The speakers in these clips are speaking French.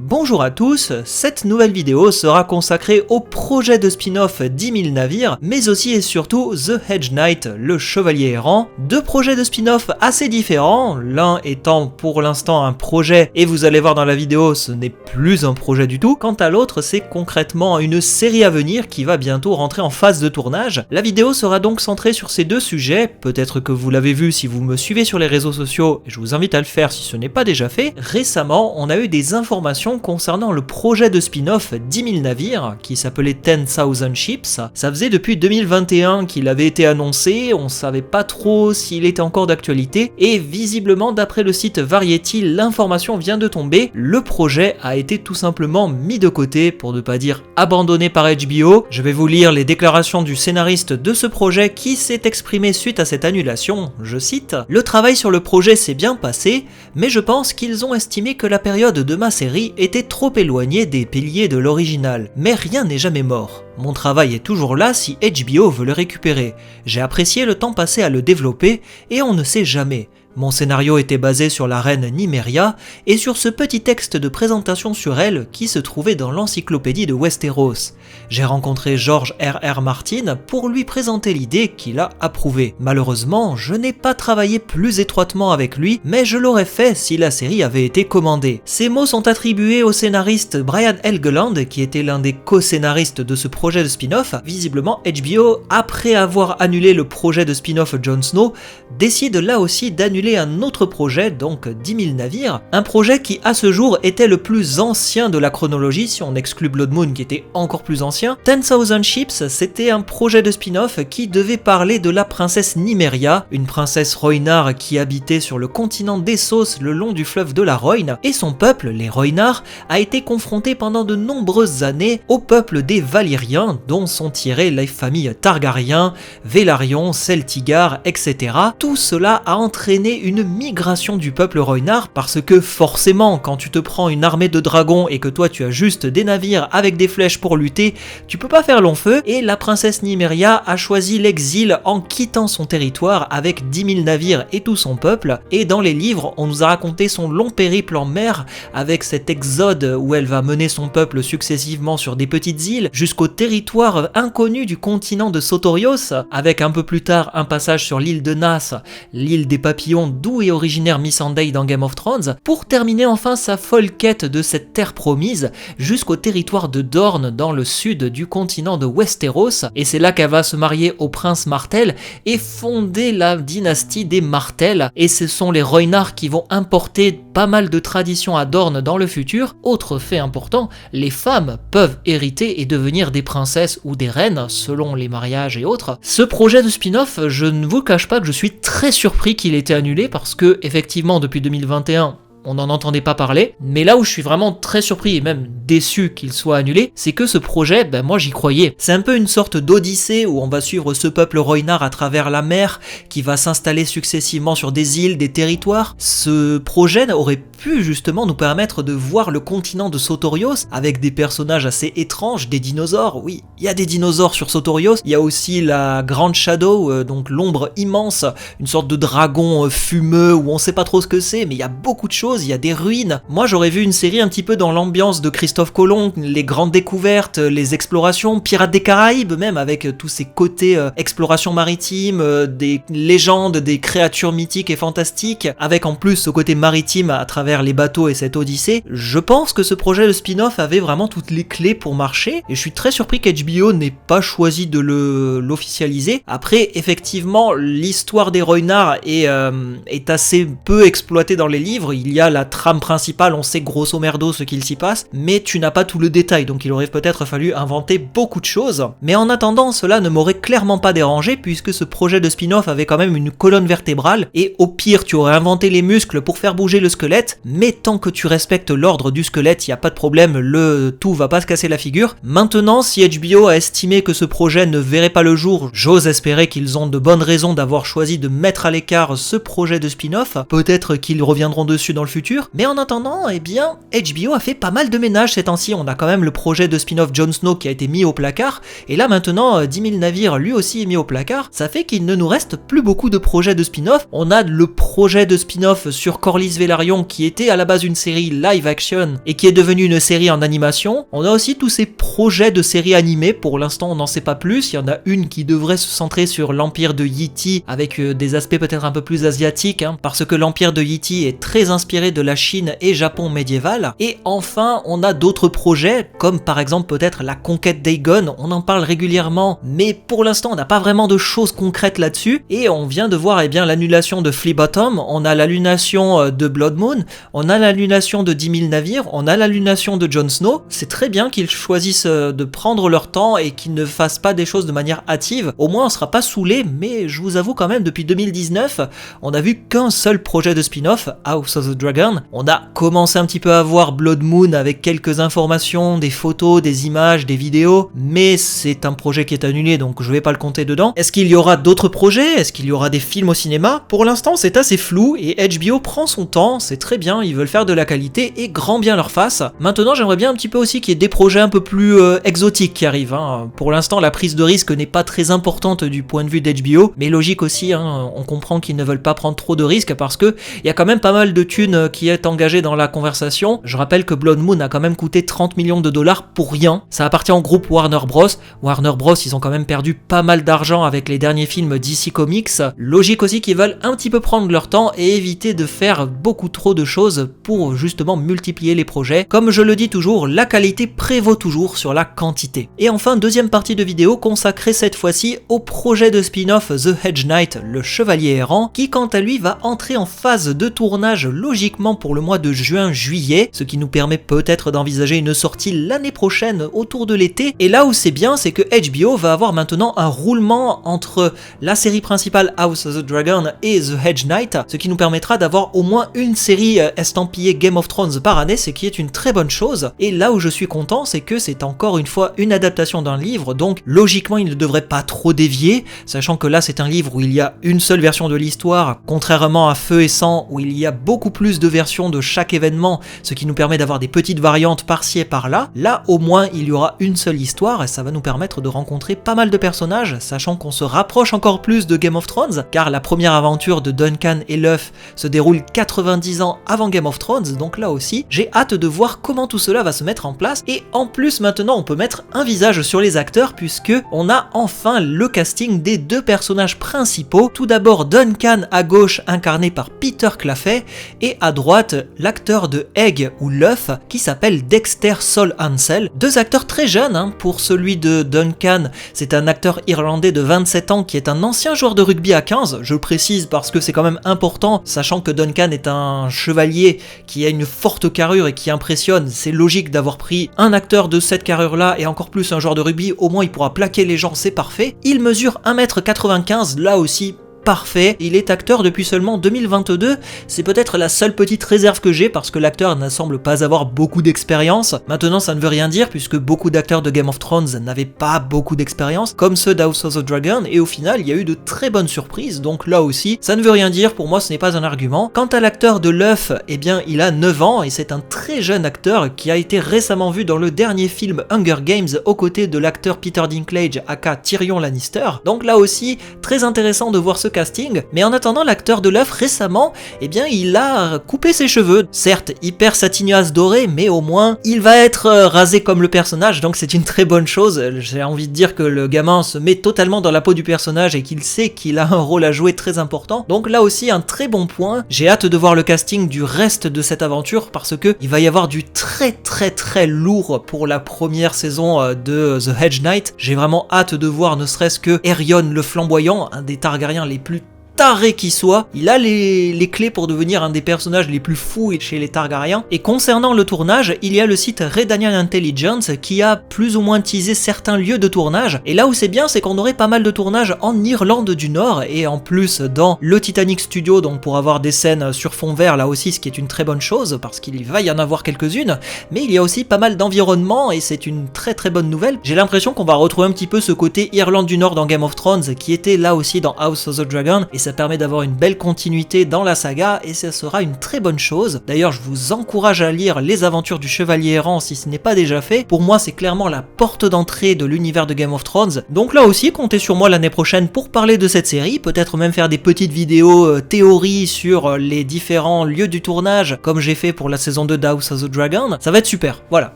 Bonjour à tous, cette nouvelle vidéo sera consacrée au projet de spin-off 10 000 navires, mais aussi et surtout The Hedge Knight, le chevalier errant. Deux projets de spin-off assez différents, l'un étant pour l'instant un projet, et vous allez voir dans la vidéo, ce n'est plus un projet du tout. Quant à l'autre, c'est concrètement une série à venir qui va bientôt rentrer en phase de tournage. La vidéo sera donc centrée sur ces deux sujets, peut-être que vous l'avez vu si vous me suivez sur les réseaux sociaux, et je vous invite à le faire si ce n'est pas déjà fait. Récemment, on a eu des informations concernant le projet de spin-off 10 000 navires qui s'appelait 10,000 Ships. Ça faisait depuis 2021 qu'il avait été annoncé, on savait pas trop s'il était encore d'actualité et visiblement d'après le site Variety, l'information vient de tomber, le projet a été tout simplement mis de côté pour ne pas dire abandonné par HBO. Je vais vous lire les déclarations du scénariste de ce projet qui s'est exprimé suite à cette annulation, je cite: « Le travail sur le projet s'est bien passé, mais je pense qu'ils ont estimé que la période de ma série était trop éloignée des piliers de l'original. Mais rien n'est jamais mort. Mon travail est toujours là si HBO veut le récupérer. J'ai apprécié le temps passé à le développer et on ne sait jamais. Mon scénario était basé sur la reine Nymeria et sur ce petit texte de présentation sur elle qui se trouvait dans l'encyclopédie de Westeros. J'ai rencontré George R.R. Martin pour lui présenter l'idée qu'il a approuvée. Malheureusement, je n'ai pas travaillé plus étroitement avec lui, mais je l'aurais fait si la série avait été commandée. » Ces mots sont attribués au scénariste Brian Helgeland, qui était l'un des co-scénaristes de ce projet de spin-off. Visiblement, HBO, après avoir annulé le projet de spin-off Jon Snow, décide là aussi d'annuler un autre projet, donc 10 000 navires, un projet qui à ce jour était le plus ancien de la chronologie, si on exclut Blood Moon qui était encore plus ancien. 10,000 Ships, c'était un projet de spin-off qui devait parler de la princesse Nymeria, une princesse Rhoynar qui habitait sur le continent d'Essos le long du fleuve de la Rhoyne, et son peuple, les Rhoynar, a été confronté pendant de nombreuses années au peuple des Valyriens, dont sont tirées les familles Targaryen, Velaryon, Celtigar, etc. Tout cela a entraîné une migration du peuple Rhoynar parce que forcément quand tu te prends une armée de dragons et que toi tu as juste des navires avec des flèches pour lutter, tu peux pas faire long feu et la princesse Nymeria a choisi l'exil en quittant son territoire avec 10 000 navires et tout son peuple. Et dans les livres on nous a raconté son long périple en mer avec cet exode où elle va mener son peuple successivement sur des petites îles jusqu'au territoire inconnu du continent de Sotorios, avec un peu plus tard un passage sur l'île de Nass, l'île des papillons d'où est originaire Missandei dans Game of Thrones, pour terminer enfin sa folle quête de cette terre promise jusqu'au territoire de Dorne dans le sud du continent de Westeros, et c'est là qu'elle va se marier au prince Martell et fonder la dynastie des Martell, et ce sont les Rhoynar qui vont importer pas mal de traditions à Dorne dans le futur. Autre fait important, les femmes peuvent hériter et devenir des princesses ou des reines selon les mariages et autres. Ce projet de spin-off, je ne vous cache pas que je suis très surpris qu'il ait été annulé parce que effectivement depuis 2021 on n'en entendait pas parler, mais là où je suis vraiment très surpris et même déçu qu'il soit annulé, c'est que ce projet, moi j'y croyais. C'est un peu une sorte d'odyssée où on va suivre ce peuple Rhoynar à travers la mer, qui va s'installer successivement sur des îles, des territoires. Ce projet aurait pu justement nous permettre de voir le continent de Sotorios avec des personnages assez étranges, des dinosaures. Oui, il y a des dinosaures sur Sotorios, il y a aussi la Grande Shadow, donc l'ombre immense, une sorte de dragon fumeux où on sait pas trop ce que c'est, mais il y a beaucoup de choses. Il y a des ruines. Moi j'aurais vu une série un petit peu dans l'ambiance de Christophe Colomb, les grandes découvertes, les explorations, Pirates des Caraïbes même, avec tous ces côtés exploration maritime, des légendes, des créatures mythiques et fantastiques, avec en plus ce côté maritime à travers les bateaux et cette odyssée. Je pense que ce projet de spin-off avait vraiment toutes les clés pour marcher, et je suis très surpris qu'HBO n'ait pas choisi de l'officialiser. Après, effectivement, l'histoire des Rhoynar est assez peu exploitée dans les livres. Il y a la trame principale, on sait grosso merdo ce qu'il s'y passe, mais tu n'as pas tout le détail, donc il aurait peut-être fallu inventer beaucoup de choses. Mais en attendant, cela ne m'aurait clairement pas dérangé, puisque ce projet de spin-off avait quand même une colonne vertébrale, et au pire tu aurais inventé les muscles pour faire bouger le squelette, mais tant que tu respectes l'ordre du squelette, il n'y a pas de problème, le tout va pas se casser la figure. Maintenant, si HBO a estimé que ce projet ne verrait pas le jour, j'ose espérer qu'ils ont de bonnes raisons d'avoir choisi de mettre à l'écart ce projet de spin-off, peut-être qu'ils reviendront dessus dans le futur. Mais en attendant, eh bien, HBO a fait pas mal de ménage ces temps-ci. On a quand même le projet de spin-off Jon Snow qui a été mis au placard, et là maintenant 10 000 navires lui aussi est mis au placard. Ça fait qu'il ne nous reste plus beaucoup de projets de spin-off. On a le projet de spin-off sur Corlys Velaryon qui était à la base une série live action et qui est devenue une série en animation. On a aussi tous ces projets de séries animées, pour l'instant on n'en sait pas plus. Il y en a une qui devrait se centrer sur l'empire de Yi-Ti avec des aspects peut-être un peu plus asiatiques, parce que l'empire de Yi-Ti est très inspiré de la Chine et Japon médiéval. Et enfin on a d'autres projets comme par exemple peut-être la conquête d'Aegon. On en parle régulièrement mais pour l'instant on n'a pas vraiment de choses concrètes là-dessus, et on vient de voir eh bien l'annulation de Flea Bottom, on a l'annulation de Blood Moon, on a l'annulation de 10 000 navires, on a l'annulation de Jon Snow. C'est très bien qu'ils choisissent de prendre leur temps et qu'ils ne fassent pas des choses de manière hâtive, au moins on sera pas saoulé. Mais je vous avoue quand même, depuis 2019 on a vu qu'un seul projet de spin-off, House of the Dragon. On a commencé un petit peu à voir Blood Moon avec quelques informations, des photos, des images, des vidéos, mais c'est un projet qui est annulé donc je vais pas le compter dedans. Est-ce qu'il y aura d'autres projets? Est-ce qu'il y aura des films au cinéma? Pour l'instant c'est assez flou et HBO prend son temps, c'est très bien, ils veulent faire de la qualité et grand bien leur face. Maintenant j'aimerais bien un petit peu aussi qu'il y ait des projets un peu plus exotiques qui arrivent. Pour l'instant la prise de risque n'est pas très importante du point de vue d'HBO, mais logique aussi, on comprend qu'ils ne veulent pas prendre trop de risques parce que il y a quand même pas mal de thunes qui est engagée dans la conversation. Je rappelle que Blood Moon a quand même coûté 30 millions de dollars pour rien. Ça appartient au groupe Warner Bros. Warner Bros, ils ont quand même perdu pas mal d'argent avec les derniers films DC Comics. Logique aussi qu'ils veulent un petit peu prendre leur temps et éviter de faire beaucoup trop de choses pour justement multiplier les projets. Comme je le dis toujours, la qualité prévaut toujours sur la quantité. Et enfin, deuxième partie de vidéo consacrée cette fois-ci au projet de spin-off The Hedge Knight, le chevalier errant, qui quant à lui va entrer en phase de tournage logiquement pour le mois de juin-juillet, ce qui nous permet peut-être d'envisager une sortie l'année prochaine autour de l'été. Et là où c'est bien, c'est que HBO va avoir maintenant un roulement entre la série principale House of the Dragon et The Hedge Knight, ce qui nous permettra d'avoir au moins une série estampillée Game of Thrones par année, ce qui est une très bonne chose. Et là où je suis content, c'est que c'est encore une fois une adaptation d'un livre, donc logiquement il ne devrait pas trop dévier, sachant que là c'est un livre où il y a une seule version de l'histoire, contrairement à Feu et Sang où il y a beaucoup plus de versions de chaque événement, ce qui nous permet d'avoir des petites variantes par-ci et par-là. Là au moins il y aura une seule histoire et ça va nous permettre de rencontrer pas mal de personnages, sachant qu'on se rapproche encore plus de Game of Thrones, car la première aventure de Duncan et l'œuf se déroule 90 ans avant Game of Thrones, donc là aussi j'ai hâte de voir comment tout cela va se mettre en place. Et en plus maintenant on peut mettre un visage sur les acteurs puisque on a enfin le casting des deux personnages principaux. Tout d'abord Duncan à gauche incarné par Peter Claffey et à droite l'acteur de Egg ou l'œuf qui s'appelle Dexter Sol Ansel. Deux acteurs très jeunes, pour celui de Duncan c'est un acteur irlandais de 27 ans qui est un ancien joueur de rugby à 15, je le précise parce que c'est quand même important, sachant que Duncan est un chevalier qui a une forte carrure et qui impressionne. C'est logique d'avoir pris un acteur de cette carrure là et encore plus un joueur de rugby, au moins il pourra plaquer les gens, c'est parfait. Il mesure 1m95, là aussi parfait, il est acteur depuis seulement 2022, c'est peut-être la seule petite réserve que j'ai parce que l'acteur ne semble pas avoir beaucoup d'expérience. Maintenant ça ne veut rien dire puisque beaucoup d'acteurs de Game of Thrones n'avaient pas beaucoup d'expérience comme ceux d'House of the Dragon et au final il y a eu de très bonnes surprises, donc là aussi ça ne veut rien dire, pour moi ce n'est pas un argument. Quant à l'acteur de l'œuf, eh bien il a 9 ans et c'est un très jeune acteur qui a été récemment vu dans le dernier film Hunger Games aux côtés de l'acteur Peter Dinklage aka Tyrion Lannister, donc là aussi très intéressant de voir ce casting. Mais en attendant, l'acteur de l'œuf récemment, eh bien il a coupé ses cheveux, certes hyper satinoise doré, mais au moins il va être rasé comme le personnage, donc c'est une très bonne chose. J'ai envie de dire que le gamin se met totalement dans la peau du personnage et qu'il sait qu'il a un rôle à jouer très important, donc là aussi un très bon point. J'ai hâte de voir le casting du reste de cette aventure parce que il va y avoir du très lourd pour la première saison de The Hedge Knight. J'ai vraiment hâte de voir ne serait-ce que Aerion le flamboyant, un des Targaryens les plus taré qui soit, il a les clés pour devenir un des personnages les plus fous chez les Targaryens. Et concernant le tournage, il y a le site Redanian Intelligence qui a plus ou moins teasé certains lieux de tournage, et là où c'est bien c'est qu'on aurait pas mal de tournages en Irlande du Nord et en plus dans le Titanic Studio, donc pour avoir des scènes sur fond vert là aussi, ce qui est une très bonne chose parce qu'il va y en avoir quelques-unes, mais il y a aussi pas mal d'environnement et c'est une très bonne nouvelle. J'ai l'impression qu'on va retrouver un petit peu ce côté Irlande du Nord dans Game of Thrones qui était là aussi dans House of the Dragon, et ça ça permet d'avoir une belle continuité dans la saga et ça sera une très bonne chose. D'ailleurs, je vous encourage à lire les aventures du Chevalier Errant si ce n'est pas déjà fait. Pour moi, c'est clairement la porte d'entrée de l'univers de Game of Thrones. Donc là aussi, comptez sur moi l'année prochaine pour parler de cette série, peut-être même faire des petites vidéos théories sur les différents lieux du tournage, comme j'ai fait pour la saison 2 d'House of the Dragon. Ça va être super. Voilà,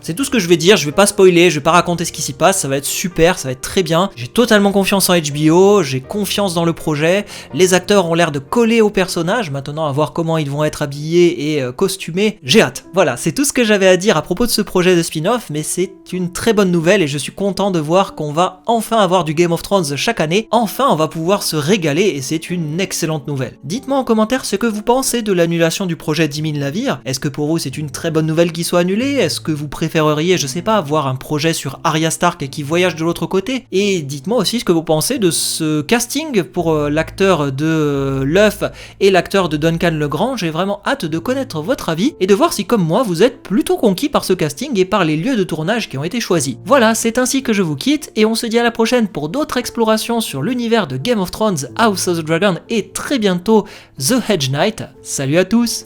c'est tout ce que je vais dire, je vais pas spoiler, je vais pas raconter ce qui s'y passe, ça va être super, ça va être très bien. J'ai totalement confiance en HBO, j'ai confiance dans le projet, les acteurs ont l'air de coller au personnage, maintenant à voir comment ils vont être habillés et costumés, j'ai hâte. Voilà, c'est tout ce que j'avais à dire à propos de ce projet de spin-off, mais c'est une très bonne nouvelle et je suis content de voir qu'on va enfin avoir du Game of Thrones chaque année, enfin on va pouvoir se régaler et c'est une excellente nouvelle. Dites-moi en commentaire ce que vous pensez de l'annulation du projet 10 000 navires, est-ce que pour vous c'est une très bonne nouvelle qu'il soit annulé, est-ce que vous préféreriez, je sais pas, voir un projet sur Arya Stark qui voyage de l'autre côté, et dites-moi aussi ce que vous pensez de ce casting pour l'acteur de Luff et l'acteur de Duncan Legrand. J'ai vraiment hâte de connaître votre avis et de voir si comme moi vous êtes plutôt conquis par ce casting et par les lieux de tournage qui ont été choisis. Voilà, c'est ainsi que je vous quitte et on se dit à la prochaine pour d'autres explorations sur l'univers de Game of Thrones, House of the Dragon et très bientôt The Hedge Knight. Salut à tous!